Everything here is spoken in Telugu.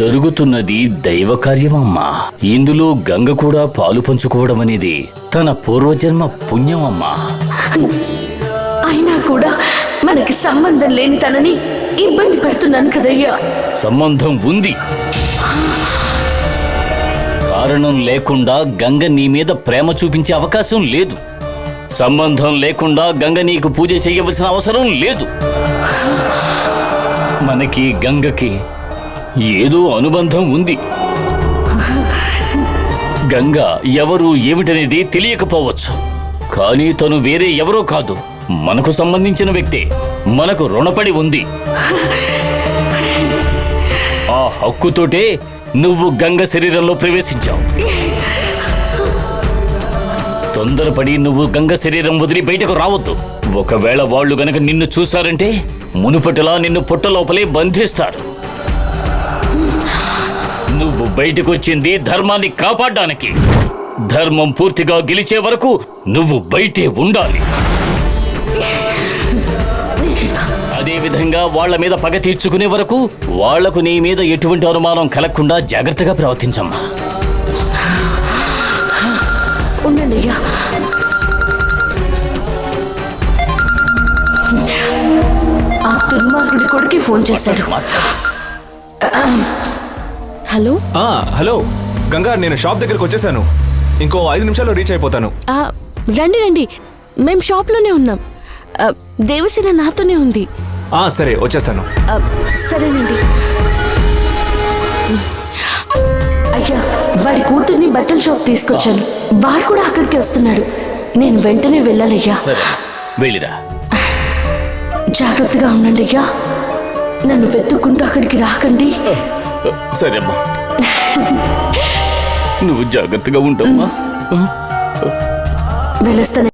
జరుగుతున్నది దైవ కార్యమమ్మా. ఇందులో గంగ కూడా పాలు పంచుకోవడం అనేది తన పూర్వజన్మ పుణ్యమమ్మా. అయినా కూడా మనకి సంబంధం లేని తనని ఇబ్బంది పెడుతున్నాను కదయ్యా. సంబంధం ఉంది. కారణం లేకుండా గంగ నీ మీద ప్రేమ చూపించే అవకాశం లేదు. సంబంధం లేకుండా గంగ నీకు పూజ చేయవలసిన అవసరం లేదు. మనకి గంగకి ఏదో అనుబంధం ఉంది. గంగ ఎవరు ఏమిటనేది తెలియకపోవచ్చు, కానీ తను వేరే ఎవరో కాదు, మనకు సంబంధించిన వ్యక్తే. మనకు రుణపడి ఉంది. ఆ హక్కుతోటే నువ్వు గంగ శరీరంలో ప్రవేశించావు. తొందరపడి నువ్వు గంగ శరీరం వదిలి బయటకు రావద్దు. ఒకవేళ వాళ్ళు గనక నిన్ను చూశారంటే మునుపటిలా నిన్ను పుట్ట లోపలే బంధిస్తారు. నువ్వు బయటకు వచ్చింది ధర్మాన్ని కాపాడడానికి. ధర్మం పూర్తిగా గెలిచే వరకు నువ్వు బయటే ఉండాలి. అదే విధంగా వాళ్ల మీద పగ తీర్చుకునే వరకు వాళ్లకు నీ మీద ఎటువంటి అనుమానం కలగకుండా జాగ్రత్తగా ప్రవర్తించమ్మా. ఉండండియ్యా. ఆ దుర్మార్గుడి కొడుకు ఫోన్ చేశాడు. హలో. హలో గంగా, నేను షాప్ దగ్గరకు వచ్చేసాను. ఇంకో 5 నిమిషాల్లో రీచ్ అయిపోతాను. రండి రండి, మేం షాప్లోనే ఉన్నాం. దేవసేన నాతోనే ఉంది. సరే వచ్చేస్తాను. సరేనండి. అయ్యా, వాడి కూతుర్ని బట్టల షాప్ తీసుకొచ్చాను. వాడు కూడా అక్కడికి వస్తున్నాడు. నేను వెంటనే వెళ్ళాలయ్యా. సరే, వెళ్ళిరా. జాగ్రత్తగా ఉండండి అయ్యా. నన్ను వెతుక్కుంటూ అక్కడికి రాకండి. సరే అమ్మా, నువ్వు జాగ్రత్తగా ఉంటావమ్మా. వెళ్ళొస్తాను.